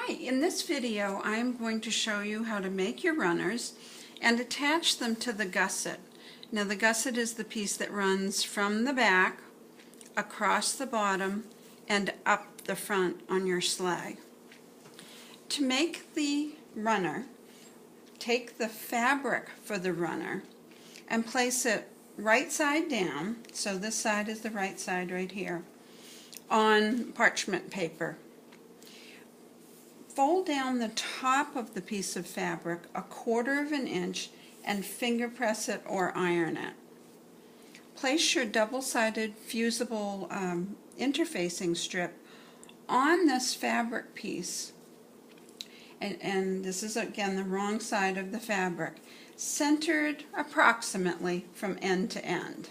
Hi, in this video I'm going to show you how to make your runners and attach them to the gusset. Now the gusset is the piece that runs from the back, across the bottom, and up the front on your sleigh. To make the runner, take the fabric for the runner and place it right side down, so this side is the right side right here, on parchment paper. Fold down the top of the piece of fabric 1/4 of an inch and finger press it or iron it. Place your double-sided fusible interfacing strip on this fabric piece, and this is again the wrong side of the fabric, centered approximately from end to end.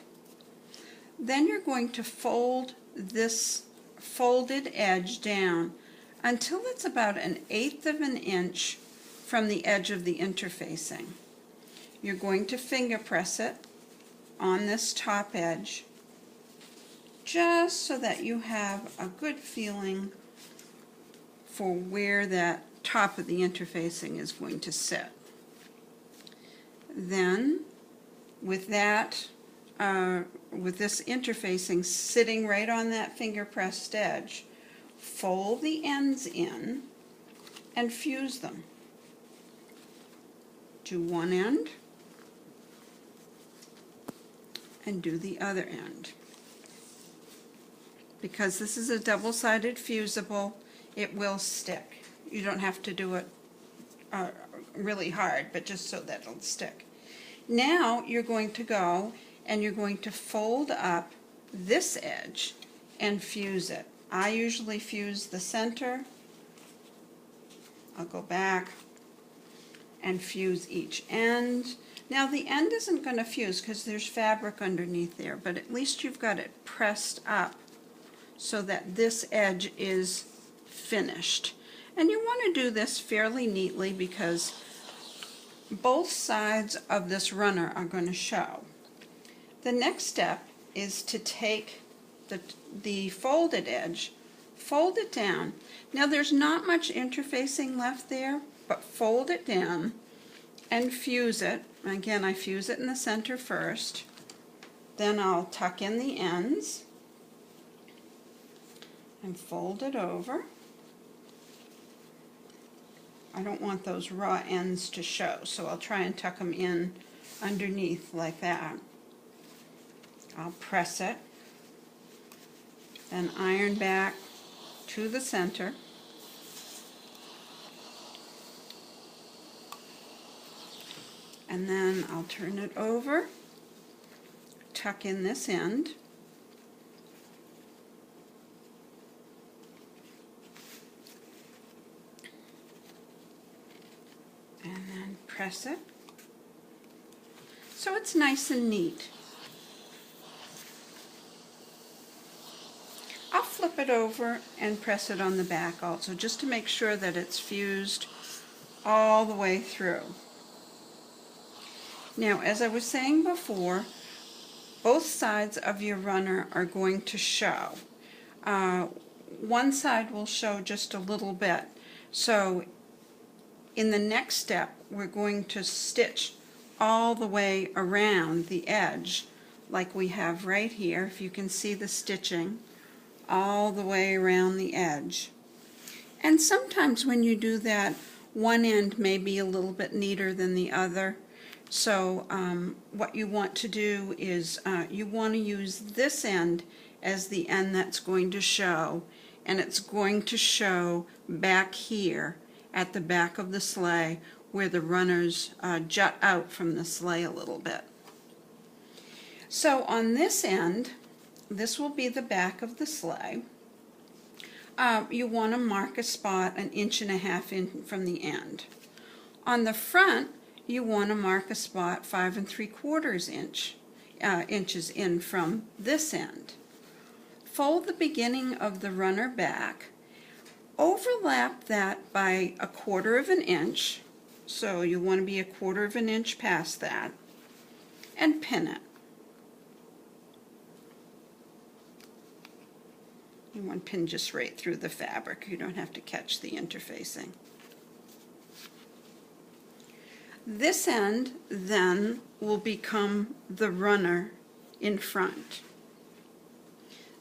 Then you're going to fold this folded edge down until it's about 1/8 of an inch from the edge of the interfacing. You're going to finger press it on this top edge just so that you have a good feeling for where that top of the interfacing is going to sit. Then with that, with this interfacing sitting right on that finger pressed edge, fold the ends in and fuse them to one end and do the other end. Because this is a double-sided fusible, it will stick. You don't have to do it really hard, but just so that it'll stick. Now you're going to go and you're going to fold up this edge and fuse it. I usually fuse the center. I'll go back and fuse each end. Now the end isn't going to fuse because there's fabric underneath there, but at least you've got it pressed up so that this edge is finished. And you want to do this fairly neatly because both sides of this runner are going to show. The next step is to take the folded edge, fold it down. Now there's not much interfacing left there, but fold it down and fuse it. Again, I fuse it in the center first. Then I'll tuck in the ends and fold it over. I don't want those raw ends to show, so I'll try and tuck them in underneath like that. I'll press it, then iron back to the center. And then I'll turn it over, tuck in this end, and then press it so it's nice and neat. I'll flip it over and press it on the back also, just to make sure that it's fused all the way through. Now, as I was saying before, both sides of your runner are going to show. One side will show just a little bit. So in the next step, we're going to stitch all the way around the edge, like we have right here, if you can see the stitching, all the way around the edge. And sometimes when you do that, one end may be a little bit neater than the other. So what you want to do is you want to use this end as the end that's going to show, and it's going to show back here at the back of the sleigh where the runners jut out from the sleigh a little bit. So on this end, this will be the back of the sleigh. You want to mark a spot 1.5 inches in from the end. On the front, you want to mark a spot 5 3/4 inches in from this end. Fold the beginning of the runner back, overlap that by 1/4 of an inch, so you want to be 1/4 of an inch past that, and pin it. And one pin just right through the fabric. You don't have to catch the interfacing. This end then will become the runner in front.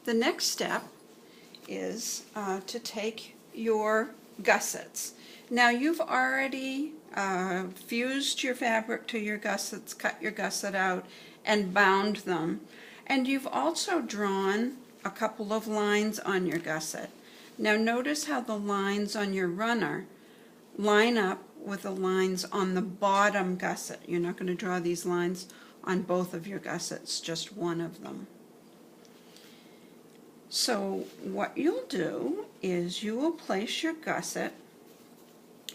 The next step is to take your gussets. Now you've already fused your fabric to your gussets, cut your gusset out, and bound them. And you've also drawn a couple of lines on your gusset. Now notice how the lines on your runner line up with the lines on the bottom gusset. You're not going to draw these lines on both of your gussets, just one of them. So what you'll do is you will place your gusset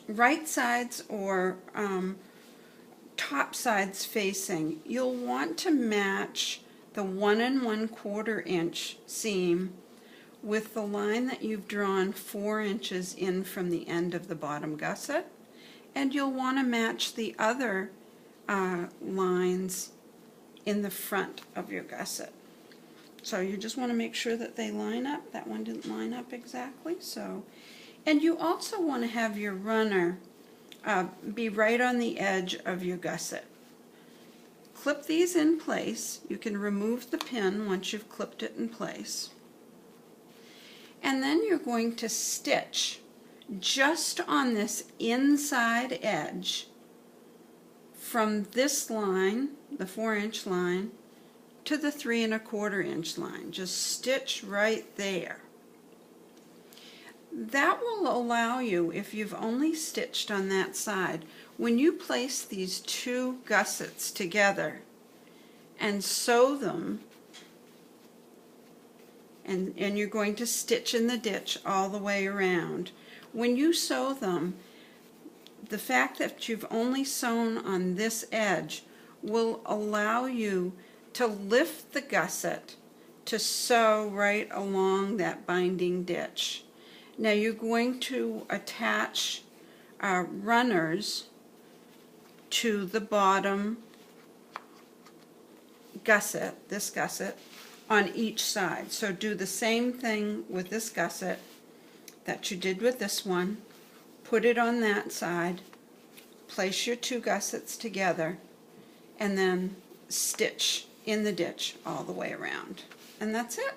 right sides or top sides facing. You'll want to match the 1 1/4 inch seam with the line that you've drawn 4 inches in from the end of the bottom gusset, and you'll want to match the other lines in the front of your gusset. So you just want to make sure that they line up. That one didn't line up exactly. So, and you also want to have your runner be right on the edge of your gusset. Clip these in place. You can remove the pin once you've clipped it in place. And then you're going to stitch just on this inside edge from this line, the 4-inch line, to the 3 1/4 inch line. Just stitch right there. That will allow you, if you've only stitched on that side, when you place these two gussets together and sew them, and you're going to stitch in the ditch all the way around, when you sew them, the fact that you've only sewn on this edge will allow you to lift the gusset to sew right along that binding ditch. Now you're going to attach runners to the bottom gusset, this gusset, on each side. So do the same thing with this gusset that you did with this one. Put it on that side, place your two gussets together, and then stitch in the ditch all the way around. And that's it.